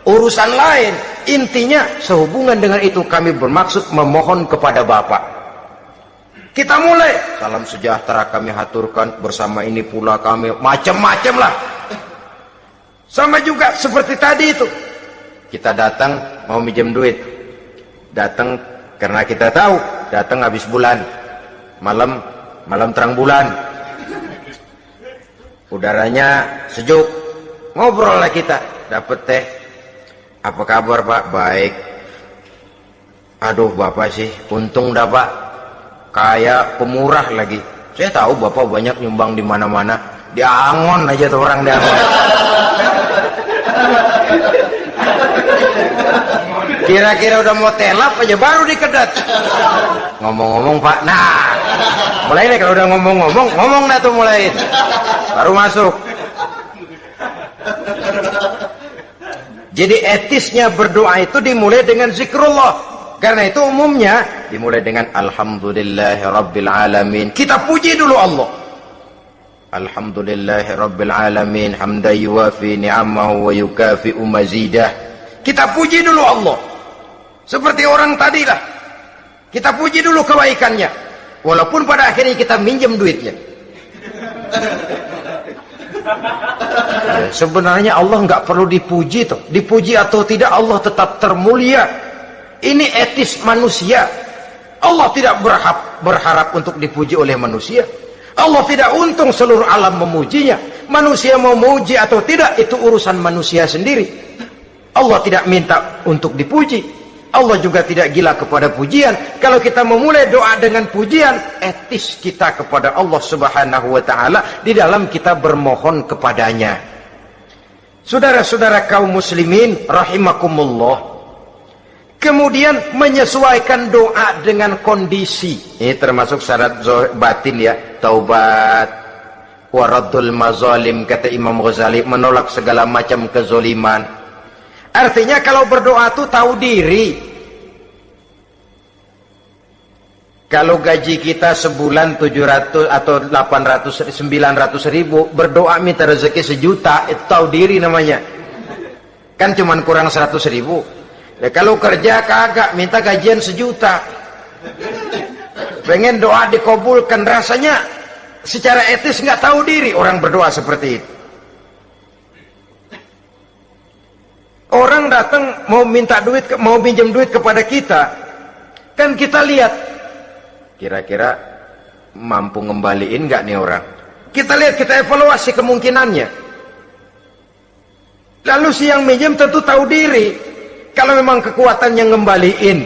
Speaker 1: urusan lain. Intinya sehubungan dengan itu kami bermaksud memohon kepada Bapak. Kita mulai, salam sejahtera kami haturkan, bersama ini pula kami, macam-macam lah. Sama juga seperti tadi itu, kita datang mau minjem duit, datang karena kita tahu datang habis bulan, malam terang bulan, udaranya sejuk, ngobrol lah kita, dapet teh. Apa kabar Pak? Baik. Aduh Bapak sih untung dah Pak, kayak pemurah lagi. Saya tahu Bapak banyak nyumbang di mana-mana. Di Angon aja tuh orang di Angon. Kira-kira udah mau telap aja baru dikedat. Ngomong-ngomong Pak, nah mulai nih kalau udah ngomong-ngomong, ngomong dah tuh mulai. Baru masuk. Jadi etisnya berdoa itu dimulai dengan zikrullah. Karena itu umumnya dimulai dengan alhamdulillahirabbil alamin. Kita puji dulu Allah. Alhamdulillahirabbil alamin hamdan yuwafi ni'amahu wa yukafi'u mazidah. Kita puji dulu Allah. Seperti orang tadi lah. Kita puji dulu kebaikannya. Walaupun pada akhirnya kita minjem duitnya. Ya, sebenarnya Allah nggak perlu dipuji tuh. Dipuji atau tidak Allah tetap termulia. Ini etis manusia. Allah tidak berharap untuk dipuji oleh manusia. Allah tidak untung seluruh alam memujinya. Manusia mau memuji atau tidak itu urusan manusia sendiri. Allah tidak minta untuk dipuji. Allah juga tidak gila kepada pujian. Kalau kita memulai doa dengan pujian, etis kita kepada Allah Subhanahu wa taala di dalam kita bermohon kepadanya. Saudara-saudara kaum muslimin rahimakumullah. Kemudian menyesuaikan doa dengan kondisi. Ini termasuk syarat batin ya, taubat, waraddul mazalim, kata Imam Ghazali, menolak segala macam kezoliman. Artinya kalau berdoa itu tahu diri. Kalau gaji kita sebulan 700 atau 800, 900 ribu, berdoa minta rezeki 1 juta, itu tahu diri namanya. Kan cuman kurang 100 ribu. Ya, kalau kerja kagak, minta gajian 1 juta. Pengen doa dikabulkan, rasanya secara etis nggak tahu diri orang berdoa seperti itu. Orang datang mau minta duit, mau pinjam duit kepada kita, kan kita lihat kira-kira mampu ngembaliin nggak nih orang. Kita lihat, kita evaluasi kemungkinannya. Lalu si yang minjem tentu tahu diri. Kalau memang kekuatannya ngembaliin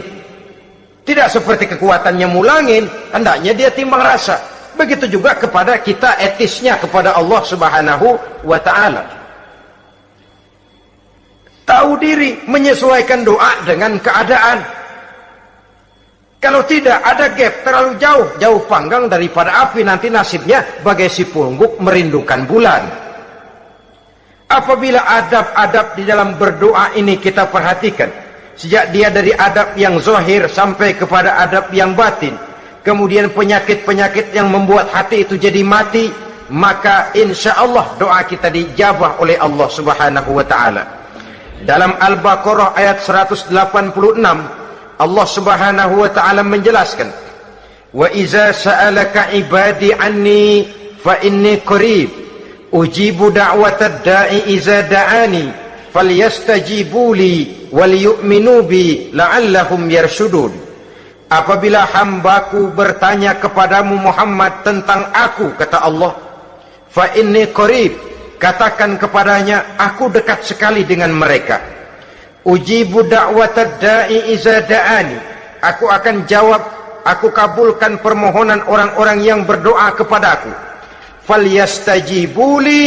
Speaker 1: tidak seperti kekuatannya mulangin, hendaknya dia timbang rasa. Begitu juga kepada kita etisnya kepada Allah Subhanahu wa ta'ala. Tahu diri, menyesuaikan doa dengan keadaan. Kalau tidak, ada gap terlalu jauh panggang daripada api, nanti nasibnya bagai si pungguk merindukan bulan. Apabila adab-adab di dalam berdoa ini kita perhatikan, sejak dia dari adab yang zahir sampai kepada adab yang batin, kemudian penyakit-penyakit yang membuat hati itu jadi mati, maka insya Allah doa kita dijabah oleh Allah Subhanahu wa ta'ala. Dalam Al-Baqarah ayat 186, Allah Subhanahu wa ta'ala menjelaskan, wa iza sa'alaka ibadi anni fa inni qarib ujibu da'watad da'i iza da'ani falyastajibuli wal yu'minu bi la'allahum yarshudun. Apabila hambaku bertanya kepadamu Muhammad tentang aku, kata Allah, fa inni qarib, katakan kepadanya, aku dekat sekali dengan mereka. Ujibu da'watad da'i iza da'ani, aku akan jawab, aku kabulkan permohonan orang-orang yang berdoa kepadaku. Falyastajibuli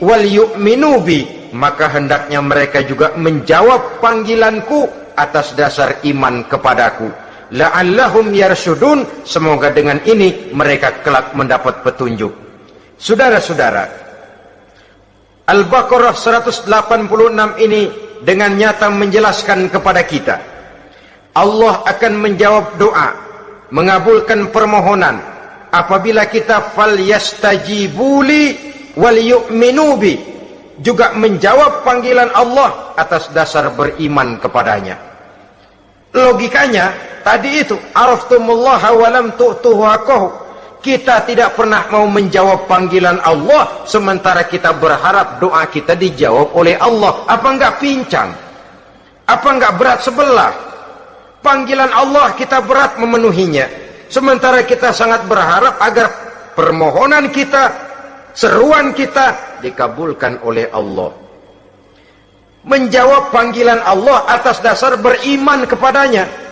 Speaker 1: wal yu'minu bi, maka hendaknya mereka juga menjawab panggilanku atas dasar iman kepadaku. La'allahum yarshudun, semoga dengan ini mereka kelak mendapat petunjuk. Saudara-saudara, Al-Baqarah 186 ini dengan nyata menjelaskan kepada kita, Allah akan menjawab doa, mengabulkan permohonan apabila kita falyastajibuli wal yu'minu bi, juga menjawab panggilan Allah atas dasar beriman kepadanya. Logikanya tadi itu, araftumullaha wa lam tu'tuhu haqqahu. Kita tidak pernah mau menjawab panggilan Allah, sementara kita berharap doa kita dijawab oleh Allah. Apa enggak pincang? Apa enggak berat sebelah? Panggilan Allah kita berat memenuhinya, sementara kita sangat berharap agar permohonan kita, seruan kita dikabulkan oleh Allah. Menjawab panggilan Allah atas dasar beriman kepadanya.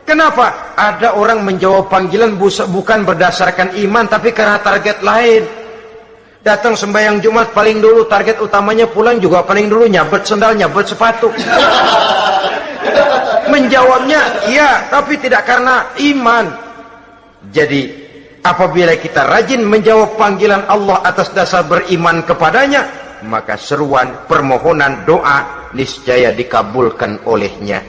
Speaker 1: Kenapa? Ada orang menjawab panggilan bukan berdasarkan iman, tapi karena target lain. Datang sembahyang Jumat paling dulu, target utamanya pulang juga paling dulu nyabet sendal, nyabet sepatu. Menjawabnya iya, tapi tidak karena iman. Jadi apabila kita rajin menjawab panggilan Allah atas dasar beriman kepadanya, maka seruan, permohonan, doa niscaya dikabulkan olehnya.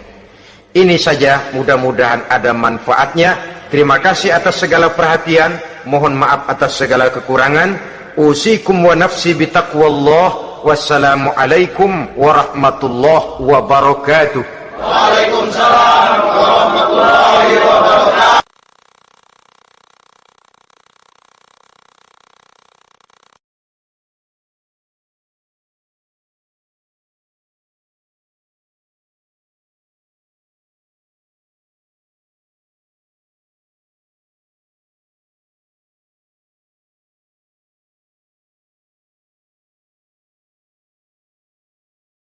Speaker 1: Ini saja, mudah-mudahan ada manfaatnya. Terima kasih atas segala perhatian, mohon maaf atas segala kekurangan. Usikum wa nafsi bitaqwallah. Wassalamualaikum warahmatullahi wabarakatuh.
Speaker 2: Waalaikumsalam warahmatullahi wabarakatuh.